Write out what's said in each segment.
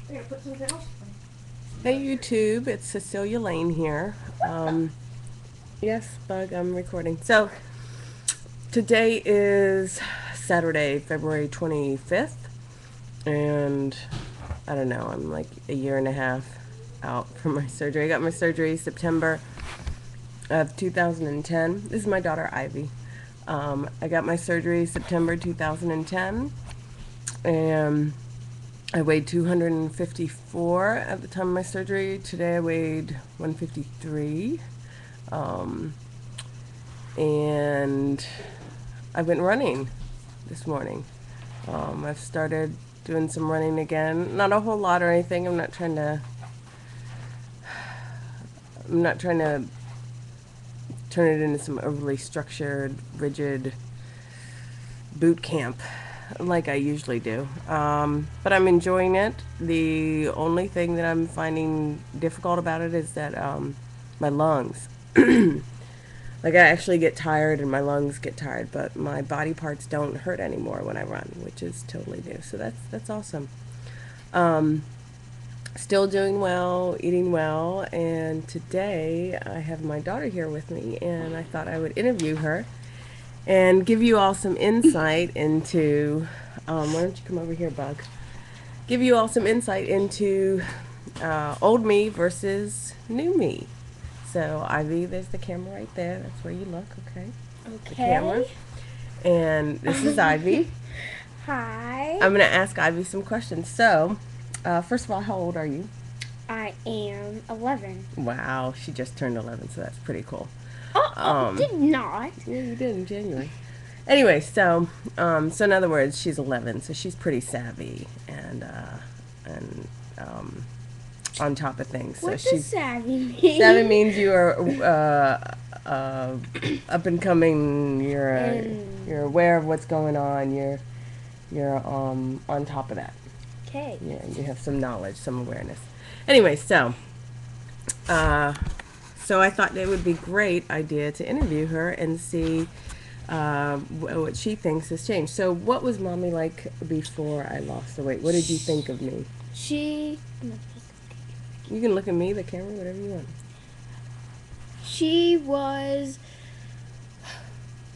I'm gonna put something else. Hey YouTube, it's Cecelialane here. Yes, Bug, I'm recording. So, today is Saturday, February 25th, and I don't know, I'm like a year and a half out from my surgery. I got my surgery September of 2010. This is my daughter Ivy. I got my surgery September 2010, and I weighed 254 at the time of my surgery. Today I weighed 153. Um, and I went running this morning. I've started doing some running again. Not a whole lot or anything. I'm not trying to turn it into some overly structured, rigid boot camp like I usually do. But I'm enjoying it. The only thing that I'm finding difficult about it is that my lungs. Like I actually get tired and my lungs get tired, but my body parts don't hurt anymore when I run, which is totally new. So that's awesome. Um, Still doing well, eating well, and today I have my daughter here with me, and I thought I would interview her and give you all some insight into. Why don't you come over here, Bug? Give you all some insight into old me versus new me. So, Ivy, there's the camera right there. That's where you look, okay? The camera. Okay. And this is Ivy. Hi. I'm going to ask Ivy some questions. So, first of all, how old are you? I am 11. Wow, she just turned 11, so that's pretty cool. Did not. Yeah, you did in January. Anyway, so in other words, she's 11, so she's pretty savvy and on top of things. So What she's does savvy mean? savvy means you are up and coming. You're aware of what's going on. You're on top of that. Okay. Yeah, you have some knowledge, some awareness. Anyway, so I thought it would be a great idea to interview her and see what she thinks has changed. So, what was mommy like before I lost the weight? What did you think of me? She You can look at me, the camera, whatever you want. she was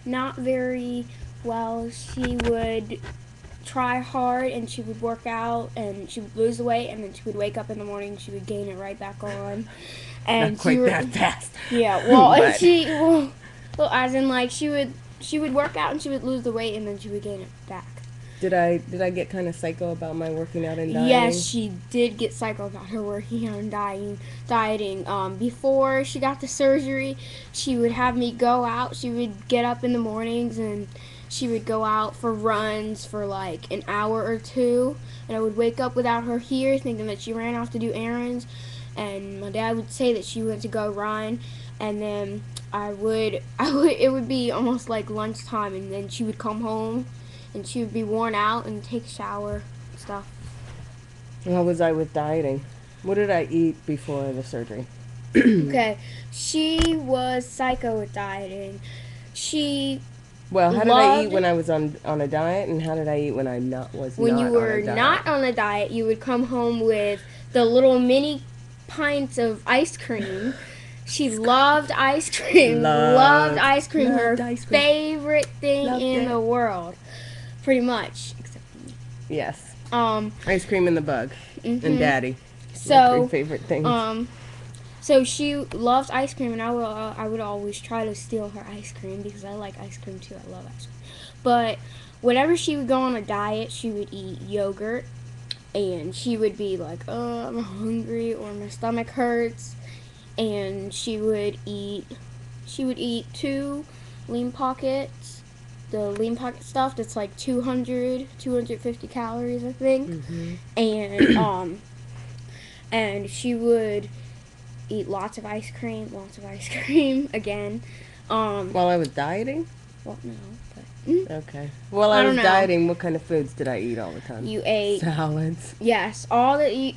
not very well. She would try hard and she would work out and she would lose the weight and then she would wake up in the morning, she would gain it right back on. And Not quite that fast. Yeah, well, and But- well, as in like she would work out and she would lose the weight and then she would gain it back. Did I get kind of psycho about my working out and dieting? Yes, she did get psycho about her working out and dieting. Before she got the surgery, she would have me go out. She would get up in the mornings and she would go out for runs for like an hour or two. And I would wake up without her here, thinking that she ran off to do errands. And my dad would say that she went to go run. And then it would be almost like lunchtime, and then she would come home and she would be worn out and take a shower and stuff. How was I with dieting? What did I eat before the surgery? Okay, she was psycho with dieting. She Well, how did I eat loved- when I was on a diet, and how did I eat when I when you were on a diet? not on a diet, you would come home with the little mini pints of ice cream. She loved ice cream. Loved ice cream. Loved Her ice cream. favorite thing Loved in it. the world, pretty much, except for me. Yes, Um. ice cream and the bug and mhm. daddy. My So, three favorite things. So she loves ice cream, and I would always try to steal her ice cream because I like ice cream too. I love ice cream. But whenever she would go on a diet, she would eat yogurt, and she would be like, "Oh, I'm hungry," or "My stomach hurts," and she would eat 2 lean pockets. The lean pocket stuff that's like 250 calories, I think, and and she would eat lots of ice cream again. While I was dieting? Well, no, but Okay. While I I don't was know. dieting, what kind of foods did I eat all the time? you ate, Salads. yes,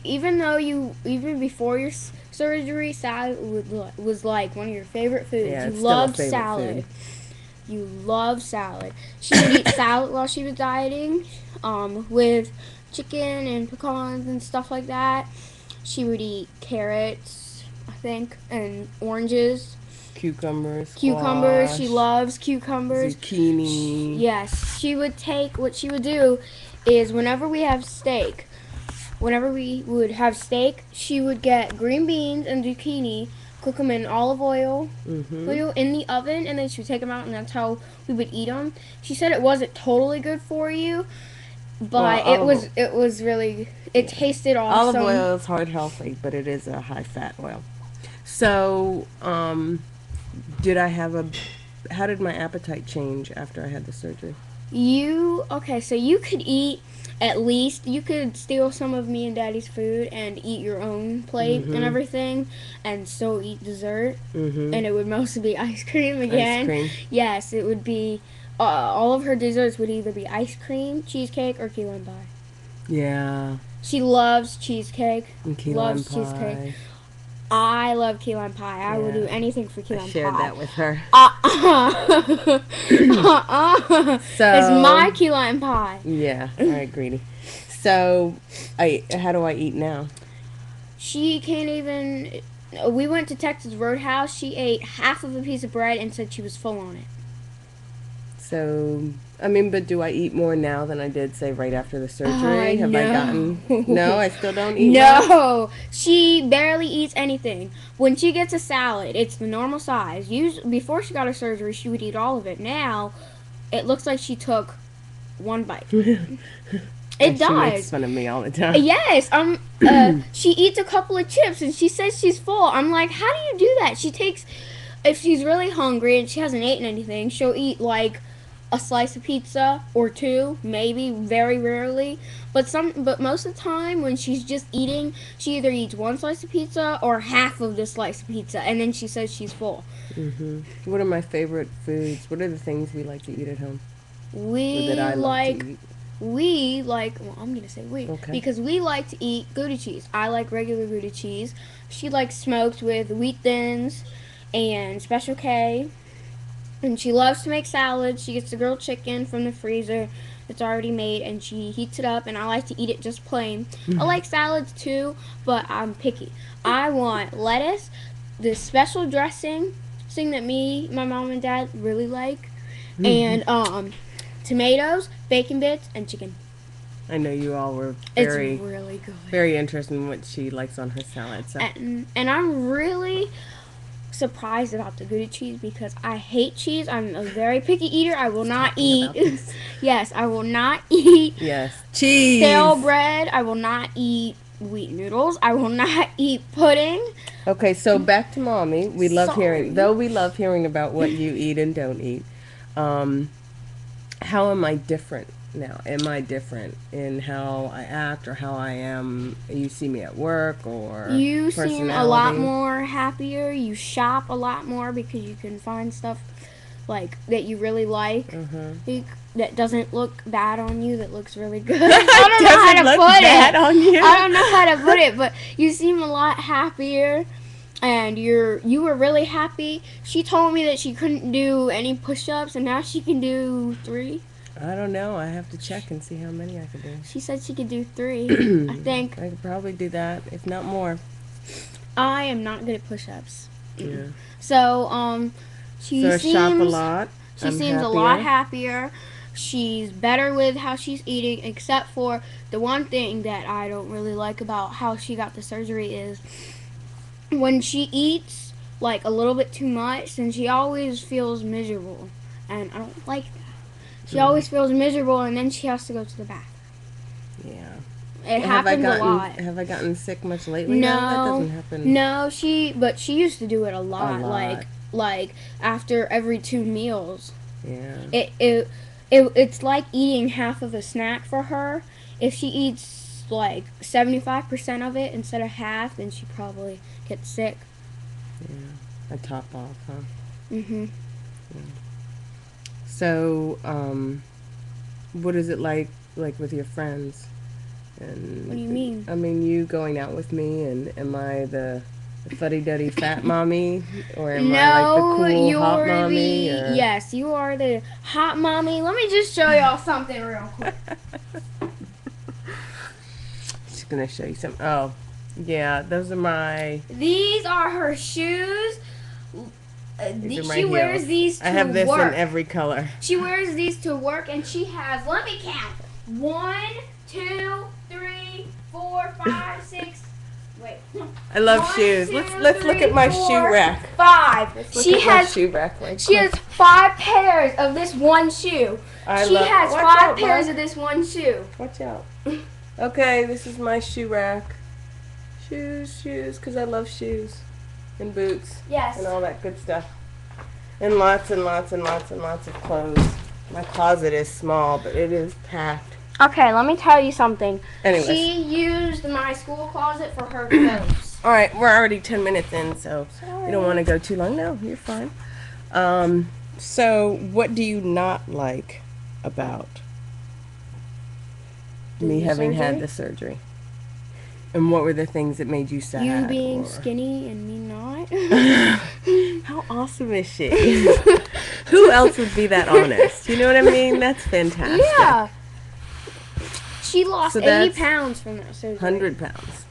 even before your surgery, salad was like one of your favorite foods. Yeah, You it's still a loved favorite salad. food. You love salad. She would eat salad while she was dieting, with chicken and pecans and stuff like that. She would eat carrots, I think, and oranges. Cucumbers, Cucumbers. She squash, loves cucumbers. zucchini. Yes, she would take, what she would do is whenever we have steak, whenever we would have steak, she would get green beans and zucchini, cook them in olive oil, Mm-hmm. oil in the oven, and then she would take them out, and that's how we would eat them. She said it wasn't totally good for you, Well, but it was really, it tasted olive awesome. oil is heart healthy, but it is a high fat oil. So, did I have a? How did my appetite change after I had the surgery? Okay, so you could eat, at least you could steal some of me and Daddy's food and eat your own plate and Mm-hmm. everything, and still eat dessert, Mm-hmm. and it would mostly be ice cream Ice again. cream. Yes, it would be. All of her desserts would either be ice cream, cheesecake, or key lime pie. Yeah. She loves cheesecake. And key lime Loves cheesecake. pie. I love key lime pie. I would do Yeah. anything for key I lime shared pie. that with her. So It's my key lime pie. yeah, all right, greedy. So, how do I eat now? She can't even. We went to Texas Roadhouse. She ate half of a piece of bread and said she was full on it. So, I mean, but do I eat more now than I did, say, right after the surgery? Have I No. gotten? No, I still don't eat more? No, she barely eats anything. When she gets a salad, it's the normal size. Before she got her surgery, she would eat all of it. Now, it looks like she took one bite. It She makes does. fun of me all the time. Yes. She eats a couple of chips and she says she's full. I'm like, how do you do that? She takes, if she's really hungry and she hasn't eaten anything, she'll eat like a slice of pizza or two, maybe, very rarely. But most of the time when she's just eating, she either eats one slice of pizza or half of the slice of pizza, and then she says she's full. What are my favorite foods? What are the things we like to eat at home? Or We that I love like to eat? we like, well, I'm gonna say we, Okay. because we like to eat Gouda cheese. I like regular Gouda cheese. She likes smoked with wheat thins and Special K. And she loves to make salads. She gets the grilled chicken from the freezer that's already made, and she heats it up, and I like to eat it just plain. I like salads too, but I'm picky. I want lettuce, this special dressing thing that my mom and dad really like, and tomatoes, bacon bits, and chicken. I know you all were It's very, really good. very interested in what she likes on her salad. So. And I'm really surprised about the Gouda cheese because I hate cheese. I'm a very picky eater. I will not Talking about eat. this. Yes, I will not eat Yes. Cheese. stale bread. I will not eat wheat noodles. I will not eat pudding. Okay, so back to mommy. We love Sorry. hearing, though we love hearing about what you eat and don't eat. How am I different now? Am I different in how I act or how I am? You see me at work or You seem a lot personality? more happier. You shop a lot more because you can find stuff like that you really like. That doesn't look bad on you. That looks really good. I don't know how to Doesn't look put bad it. on you. I don't know how to put it, but you seem a lot happier. And you were really happy. She told me that she couldn't do any push-ups, and now she can do 3. I don't know. I have to check and see how many I can do. She said she could do 3. I think. I could probably do that, if not more. I am not good at push-ups. Yeah. So she So I seems shop a lot. she I'm seems a lot happier. She's better with how she's eating, except for the one thing that I don't really like about how she got the surgery is when she eats like a little bit too much, then she always feels miserable, and I don't like that. She always feels miserable, and then she has to go to the bathroom. Yeah. It happens a lot. Have I gotten sick much lately? That doesn't happen. No, she used to do it a lot. A lot. Like after every 2 meals. Yeah. It's like eating half of a snack for her. If she eats like 75% of it instead of half, then she probably gets sick. Yeah. I top off, huh? Mhm. So, what is it like with your friends? And What do you mean? I mean, you going out with me, and am I the fuddy-duddy fat mommy, or am I like the cool you're hot mommy? the Or? yes, you are the hot mommy. Let me just show y'all something real quick. just gonna show you some. Oh, yeah, those are my. These are her shoes. These are my She wears heels. these to I have this work. in every color. She wears these to work, and she has, let me count, 1, 2, 3, 4, 5, 6. Wait. I love 1, shoes. 2, Let's look 3, at my 4, shoe rack. 5. Let's look She at my has shoe rack. Right She quick. has 5 pairs of this one shoe. She has Watch 5 out, pairs Mom. of this one shoe. Watch out. Okay, this is my shoe rack. Shoes, because I love shoes and boots Yes. and all that good stuff. And lots and lots and lots and lots of clothes. My closet is small, but it is packed. Okay, let me tell you something. Anyways. She used my school closet for her clothes. All right, we're already 10 minutes in, so we don't want to go too long. No, you're fine. So what do you not like about me having had the surgery? And what were the things that made you sad? You being skinny and me not. How awesome is she? Who else would be that honest? You know what I mean? That's fantastic. Yeah. She lost So 80 that's pounds from that surgery. 100 pounds.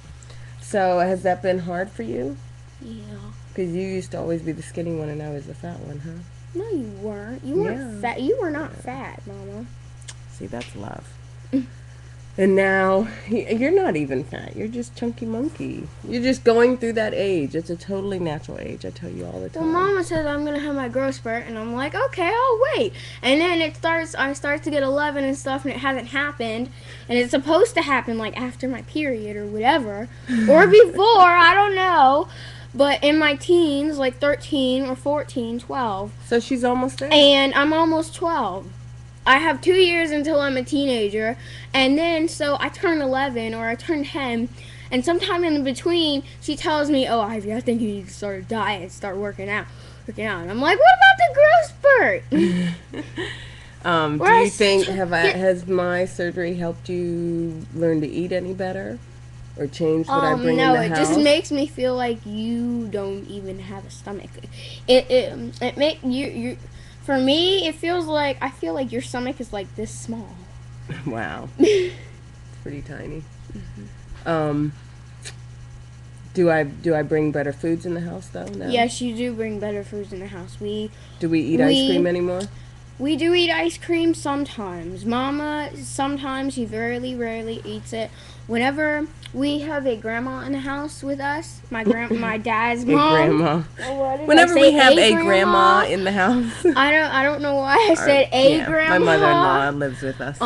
So has that been hard for you? Yeah. Because you used to always be the skinny one and I was the fat one, huh? No, you weren't. You weren't fat. You were not fat, Mama. See, that's love. And now, you're not even fat. You're just chunky monkey. You're just going through that age. It's a totally natural age. I tell you all the time. Well, Mama says I'm going to have my growth spurt, and I'm like, okay, I'll wait. And then I start to get 11 and stuff, and it hasn't happened. And it's supposed to happen, like, after my period or whatever. Or before, I don't know. But in my teens, like 13 or 14, 12. So she's almost there? And I'm almost 12. I have 2 years until I'm a teenager, and then so I turn 11 or I turn 10, and sometime in between, she tells me, "Oh, Ivy, I think you need to start a diet and start working out." And I'm like, "What about the growth spurt?" Do you think has my surgery helped you learn to eat any better, or change what I bring in the house? No, it just makes me feel like you don't even have a stomach. It make you. For me, I feel like your stomach is like this small. Wow. It's pretty tiny. Mm-hmm. Do I bring better foods in the house though? No? Yes, you do bring better foods in the house. Do we eat ice cream anymore? We do eat ice cream sometimes. Mama, sometimes she very rarely eats it. Whenever we have a grandma in the house with us, my dad's mom. Grandma. Whenever we have a grandma in the house. I don't know why I said grandma. My mother-in-law lives with us.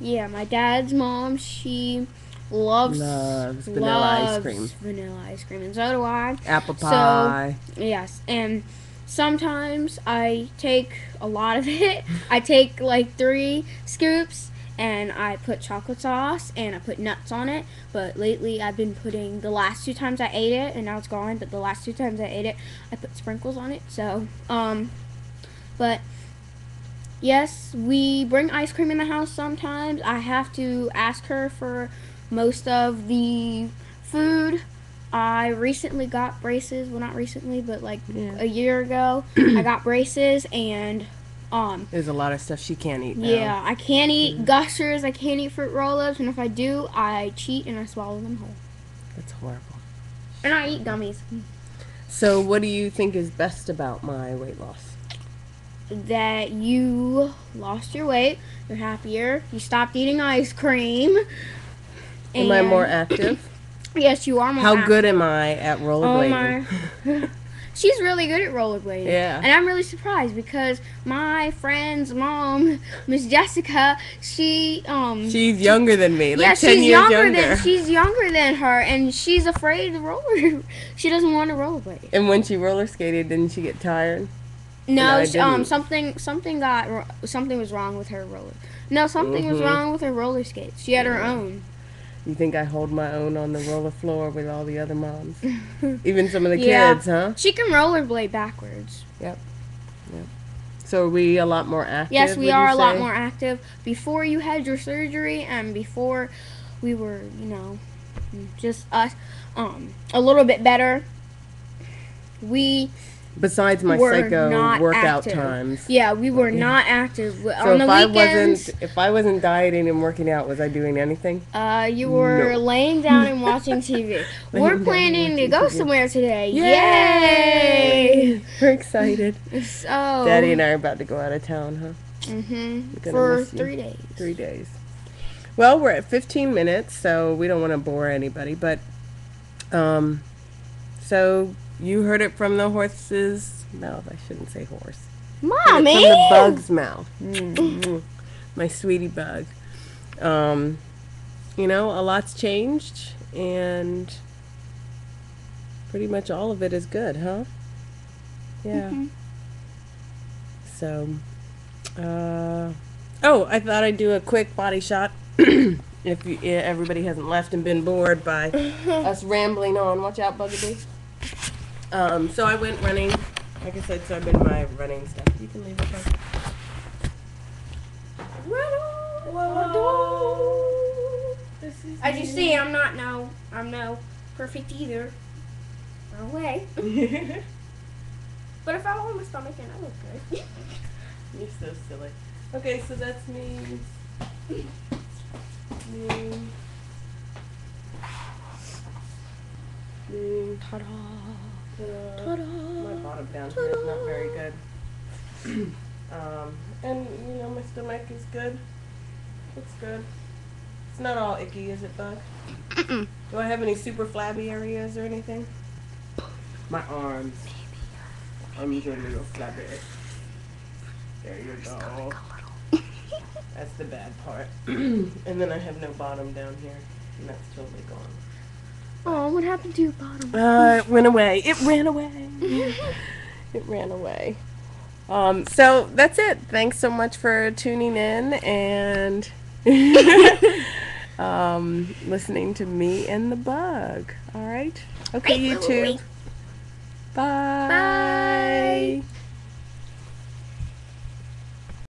Yeah, my dad's mom, she loves vanilla ice cream. Vanilla ice cream, and so do I. Apple pie. So, yes, and sometimes I take a lot of it. I take like 3 scoops. And I put chocolate sauce and I put nuts on it. But lately I've been putting, the last 2 times I ate it, and now it's gone, but the last 2 times I ate it, I put sprinkles on it. So, but yes, we bring ice cream in the house sometimes. I have to ask her for most of the food. I recently got braces. Well, not recently, but like a year ago, I got braces, and there's a lot of stuff she can't eat now. Yeah, I can't eat gushers, I can't eat fruit roll-ups, and if I do, I cheat and I swallow them whole. That's horrible. And I eat gummies. So what do you think is best about my weight loss? That you lost your weight, you're happier, you stopped eating ice cream. Am I more active? Yes, you are more active. How good am I at rollerblading? Oh my. She's really good at rollerblading. Yeah. And I'm really surprised because my friend's mom, Miss Jessica, she's younger than me. Like 10 years younger. She's younger than her, and she's afraid to roller. She doesn't want to rollerblade. And when she roller skated, didn't she get tired? No, something was wrong with her roller. No, something was wrong with her roller skates. She had her own. You think I hold my own on the roller floor with all the other moms? Even some of the kids, huh? She can rollerblade backwards. Yep. So are we a lot more active? Yes, we are a lot more active. Before you had your surgery and before we were, just us, a little bit better. We Besides my were psycho not workout active. times. Yeah, we were not active. So On the weekends, if I wasn't dieting and working out, was I doing anything? you were No. laying down and watching TV. We're Laying down and planning to watching go TV. somewhere today. Yay! We're excited. So, Daddy and I are about to go out of town, huh? We're gonna for miss you. 3 days. 3 days. Well, we're at 15 minutes, so we don't want to bore anybody, but so you heard it from the horse's mouth. I shouldn't say horse. Mommy! From the bug's mouth. My sweetie bug. You know, a lot's changed, and pretty much all of it is good, huh? Yeah. So, oh, I thought I'd do a quick body shot. If everybody hasn't left and been bored by us rambling on. Watch out, Bugaboo. So I went running. Like I said, so I've been my running stuff. You can leave it there. Run on. Whoa. As you see, I'm no perfect either. No way. But if I hold my stomach in, I look good. You're so silly. Okay, so that's me. Ta-da. Ta-da. My bottom down here is not very good. And you know, my stomach is good. It's good. It's not all icky, is it, Bug? Do I have any super flabby areas or anything? My arms. Arms are a little flabby. There you go. That's the bad part. And then I have no bottom down here, and that's totally gone. Oh, what happened to your bottom? It went away. It ran away. It ran away. So that's it. Thanks so much for tuning in and listening to me and the bug. All right. Okay, YouTube. Bye.